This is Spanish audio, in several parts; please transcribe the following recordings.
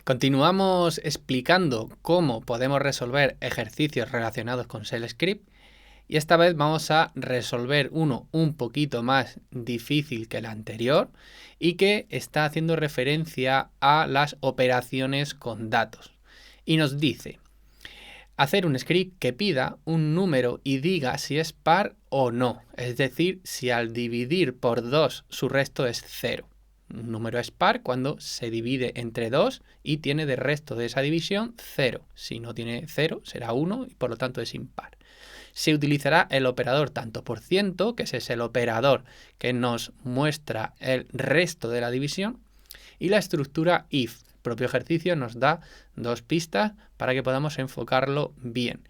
Continuamos explicando cómo podemos resolver ejercicios relacionados con Shell Script y esta vez vamos a resolver uno un poquito más difícil que el anterior y que está haciendo referencia a las operaciones con datos. Y nos dice hacer un script que pida un número y diga si es par o no, es decir, si al dividir por 2 su resto es 0. Un número es par cuando se divide entre 2 y tiene de resto de esa división 0. Si no tiene 0 será 1 y por lo tanto es impar. Se utilizará el operador tanto por ciento, que ese es el operador que nos muestra el resto de la división, y la estructura if. El propio ejercicio nos da 2 pistas para que podamos enfocarlo bien.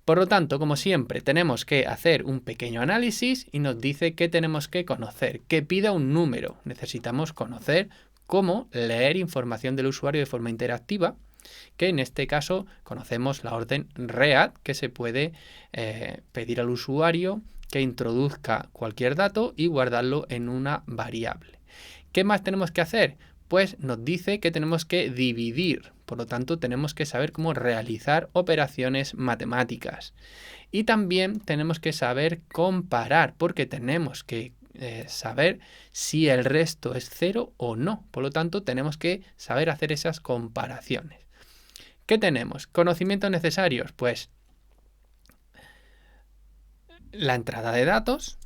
Por lo tanto, como siempre, tenemos que hacer un pequeño análisis y nos dice que tenemos que conocer, que pida un número. Necesitamos conocer cómo leer información del usuario de forma interactiva, que en este caso conocemos la orden read, que se puede pedir al usuario que introduzca cualquier dato y guardarlo en una variable. ¿Qué más tenemos que hacer? Pues nos dice que tenemos que dividir, por lo tanto tenemos que saber cómo realizar operaciones matemáticas. Y también tenemos que saber comparar, porque tenemos que saber si el resto es 0 o no. Por lo tanto, tenemos que saber hacer esas comparaciones. ¿Qué tenemos? ¿Conocimientos necesarios? Pues la entrada de datos,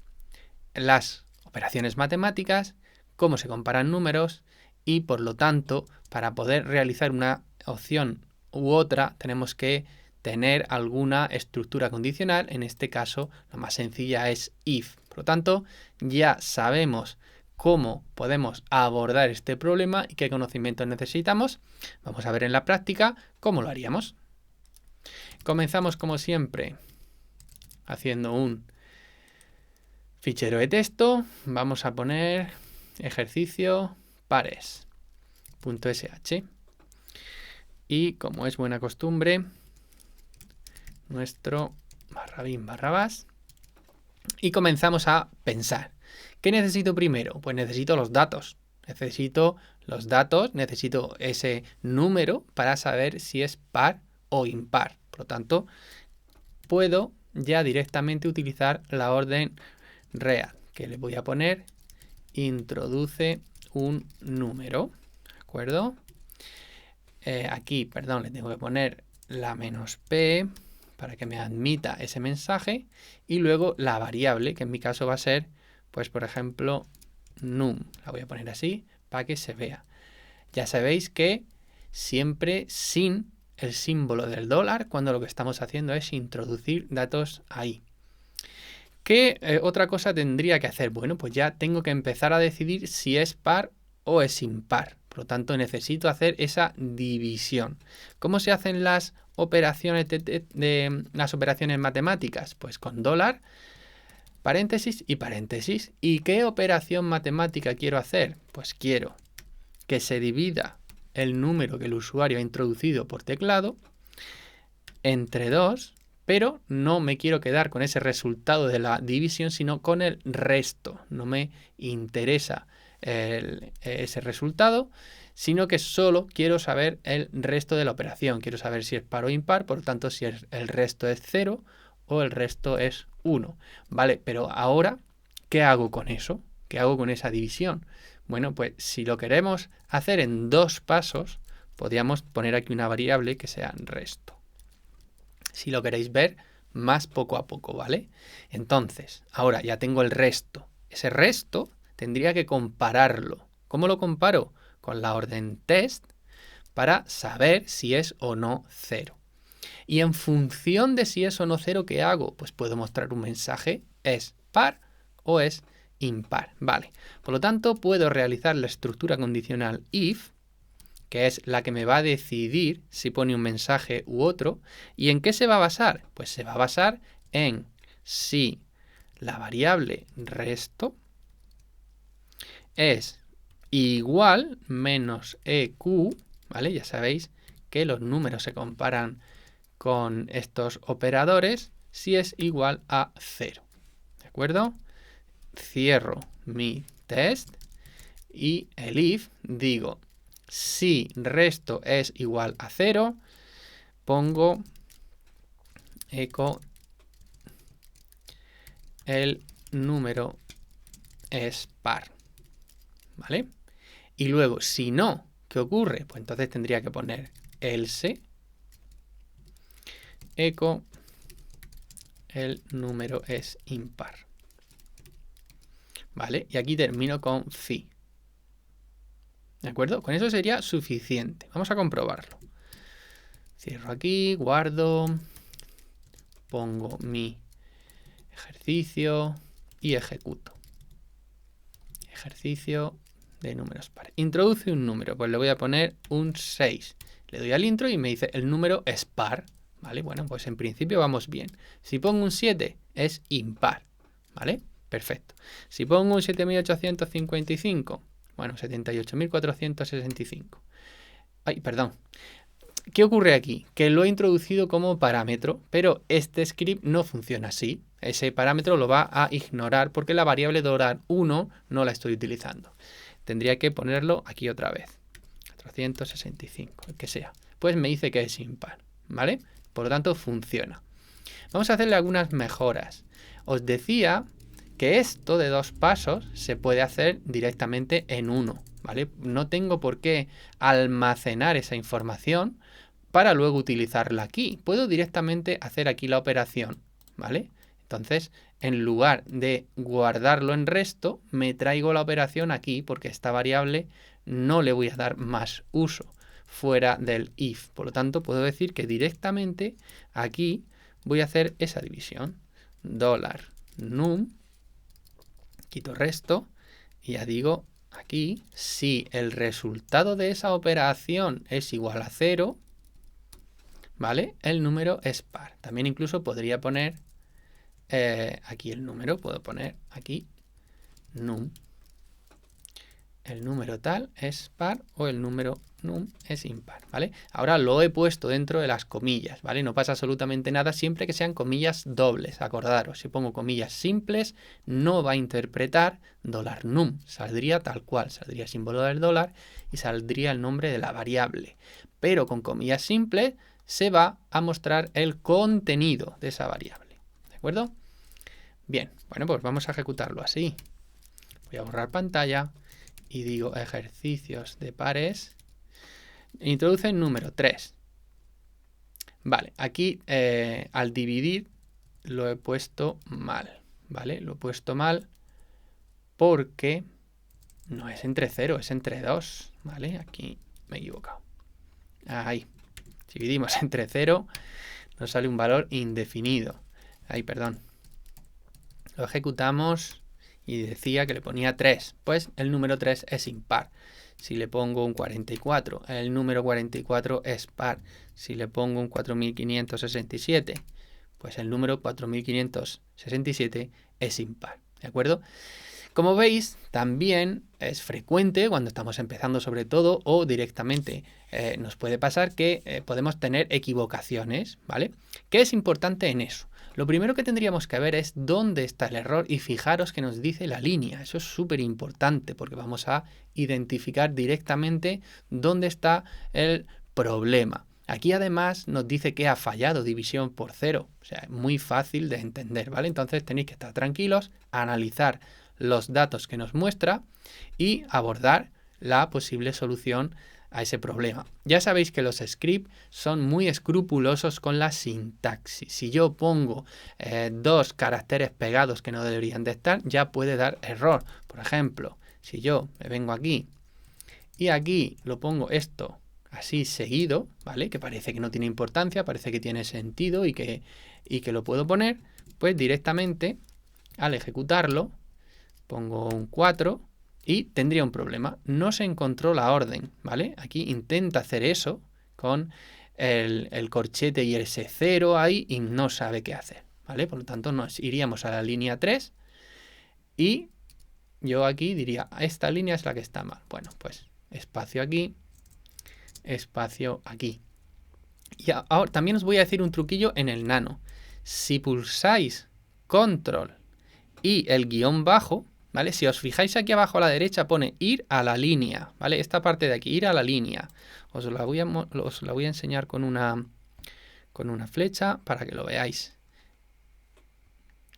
las operaciones matemáticas, cómo se comparan números y, por lo tanto, para poder realizar una opción u otra, tenemos que tener alguna estructura condicional. En este caso, la más sencilla es if. Por lo tanto, ya sabemos cómo podemos abordar este problema y qué conocimientos necesitamos. Vamos a ver en la práctica cómo lo haríamos. Comenzamos, como siempre, haciendo un fichero de texto. Vamos a poner ejercicio pares.sh. Y como es buena costumbre, nuestro /bin /bash. Y comenzamos a pensar. ¿Qué necesito primero? Pues necesito los datos. Necesito ese número para saber si es par o impar. Por lo tanto, puedo ya directamente utilizar la orden read, que le voy a poner introduce un número. ¿De acuerdo? Aquí, perdón, le tengo que poner la -p para que me admita ese mensaje y luego la variable, que en mi caso va a ser, pues por ejemplo, num. La voy a poner así para que se vea. Ya sabéis que siempre sin el símbolo del dólar cuando lo que estamos haciendo es introducir datos ahí. ¿Qué otra cosa tendría que hacer? Bueno, pues ya tengo que empezar a decidir si es par o es impar. Por lo tanto, necesito hacer esa división. ¿Cómo se hacen las operaciones las operaciones matemáticas? Pues con dólar, paréntesis y paréntesis. ¿Y qué operación matemática quiero hacer? Pues quiero que se divida el número que el usuario ha introducido por teclado entre 2, pero no me quiero quedar con ese resultado de la división, sino con el resto. No me interesa ese resultado, sino que solo quiero saber el resto de la operación. Quiero saber si es par o impar, por lo tanto, si el resto es 0 o el resto es 1. Vale, pero ahora, ¿qué hago con eso? ¿Qué hago con esa división? Bueno, pues si lo queremos hacer en 2 pasos, podríamos poner aquí una variable que sea resto. Si lo queréis ver más poco a poco, ¿vale? Entonces, ahora ya tengo el resto. Ese resto tendría que compararlo. ¿Cómo lo comparo? Con la orden test para saber si es o no 0. Y en función de si es o no 0, ¿qué hago? Pues puedo mostrar un mensaje, es par o es impar. Vale. Por lo tanto, puedo realizar la estructura condicional if, que es la que me va a decidir si pone un mensaje u otro. ¿Y en qué se va a basar? Pues se va a basar en si la variable resto es igual menos EQ, ¿vale? Ya sabéis que los números se comparan con estos operadores si es igual a 0. ¿De acuerdo? Cierro mi test y el if digo Si resto es igual a 0, pongo echo el número es par, ¿vale? Y luego, si no, ¿qué ocurre? Pues entonces tendría que poner else echo el número es impar, ¿vale? Y aquí termino con fi. ¿De acuerdo? Con eso sería suficiente. Vamos a comprobarlo. Cierro aquí, guardo, pongo mi ejercicio y ejecuto. Ejercicio de números pares. Introduce un número, pues le voy a poner un 6. Le doy al intro y me dice el número es par, ¿vale? Bueno, pues en principio vamos bien. Si pongo un 7 es impar, ¿vale? Perfecto. Si pongo un 7855, bueno, 78.465. Ay, perdón. ¿Qué ocurre aquí? Que lo he introducido como parámetro, pero este script no funciona así. Ese parámetro lo va a ignorar porque la variable $1 no la estoy utilizando. Tendría que ponerlo aquí otra vez. 465, el que sea. Pues me dice que es impar, ¿vale? Por lo tanto, funciona. Vamos a hacerle algunas mejoras. Os decía que esto de 2 pasos se puede hacer directamente en uno, ¿vale? No tengo por qué almacenar esa información para luego utilizarla aquí. Puedo directamente hacer aquí la operación, ¿vale? Entonces, en lugar de guardarlo en resto, me traigo la operación aquí porque esta variable no le voy a dar más uso fuera del if. Por lo tanto, puedo decir que directamente aquí voy a hacer esa división. $num, quito resto y ya digo aquí, si el resultado de esa operación es igual a 0, ¿vale? El número es par. También incluso podría poner aquí el número, puedo poner aquí num. El número tal es par o el número num es impar, ¿vale? Ahora lo he puesto dentro de las comillas, ¿vale? No pasa absolutamente nada siempre que sean comillas dobles. Acordaros, si pongo comillas simples, no va a interpretar $num. Saldría tal cual, saldría el símbolo del dólar y saldría el nombre de la variable. Pero con comillas simples se va a mostrar el contenido de esa variable, ¿de acuerdo? Bien, bueno, pues vamos a ejecutarlo así. Voy a borrar pantalla y digo ejercicios de pares. Introduce el número 3. Vale, aquí al dividir lo he puesto mal, ¿vale? Lo he puesto mal porque no es entre 0, es entre 2, ¿vale? Aquí me he equivocado. Ahí. Si dividimos entre 0, nos sale un valor indefinido. Ahí, perdón. Lo ejecutamos y decía que le ponía 3. Pues el número 3 es impar. Si le pongo un 44, el número 44 es par. Si le pongo un 4567, pues el número 4567 es impar. ¿De acuerdo? Como veis, también es frecuente cuando estamos empezando sobre todo o directamente nos puede pasar que podemos tener equivocaciones, ¿vale? ¿Qué es importante en eso? Lo primero que tendríamos que ver es dónde está el error y fijaros que nos dice la línea. Eso es súper importante porque vamos a identificar directamente dónde está el problema. Aquí además nos dice que ha fallado división por 0. O sea, es muy fácil de entender, ¿vale? Entonces tenéis que estar tranquilos, analizar los datos que nos muestra y abordar la posible solución a ese problema. Ya sabéis que los scripts son muy escrupulosos con la sintaxis. Si yo pongo 2 caracteres pegados que no deberían de estar, ya puede dar error. Por ejemplo, si yo me vengo aquí y aquí lo pongo esto así seguido, ¿vale? Que parece que no tiene importancia, parece que tiene sentido y que lo puedo poner, pues directamente al ejecutarlo pongo un 4 y tendría un problema. No se encontró la orden, ¿vale? Aquí intenta hacer eso con el corchete y ese 0 ahí y no sabe qué hacer, ¿vale? Por lo tanto, nos iríamos a la línea 3 y yo aquí diría, esta línea es la que está mal. Bueno, pues espacio aquí, espacio aquí. Y ahora también os voy a decir un truquillo en el nano. Si pulsáis control y el guión bajo, ¿vale? Si os fijáis aquí abajo a la derecha pone ir a la línea, ¿vale? Esta parte de aquí, ir a la línea. Os la voy a enseñar con una flecha para que lo veáis.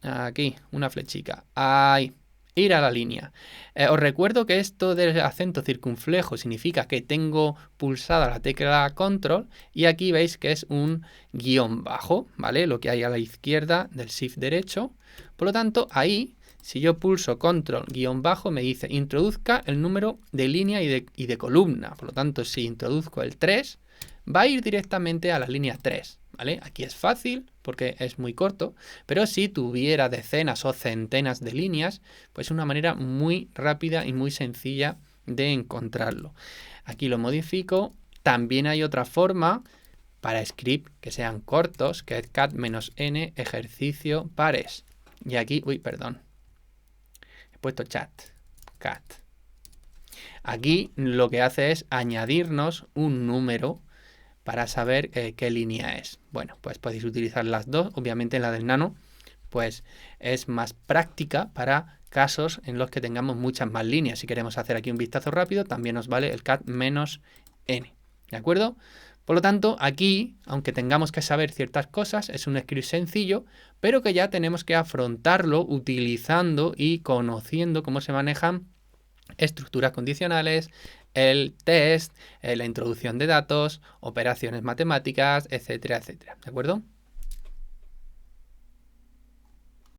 Aquí, una flechica. Ahí. Ir a la línea. Os recuerdo que esto del acento circunflejo significa que tengo pulsada la tecla control y aquí veis que es un guión bajo, ¿vale? Lo que hay a la izquierda del shift derecho. Por lo tanto, ahí, si yo pulso control guión bajo, me dice introduzca el número de línea y de columna. Por lo tanto, si introduzco el 3, va a ir directamente a la línea 3. ¿Vale? Aquí es fácil porque es muy corto, pero si tuviera decenas o centenas de líneas, pues es una manera muy rápida y muy sencilla de encontrarlo. Aquí lo modifico. También hay otra forma para script que sean cortos, que es cat-n ejercicio pares. Y aquí, uy, perdón, he puesto cat. Aquí lo que hace es añadirnos un número para saber qué línea es. Bueno, pues podéis utilizar las dos. Obviamente la del nano pues es más práctica para casos en los que tengamos muchas más líneas. Si queremos hacer aquí un vistazo rápido, también nos vale el cat-n. ¿De acuerdo? Por lo tanto, aquí, aunque tengamos que saber ciertas cosas, es un script sencillo, pero que ya tenemos que afrontarlo utilizando y conociendo cómo se manejan estructuras condicionales, el test, la introducción de datos, operaciones matemáticas, etcétera, etcétera. ¿De acuerdo?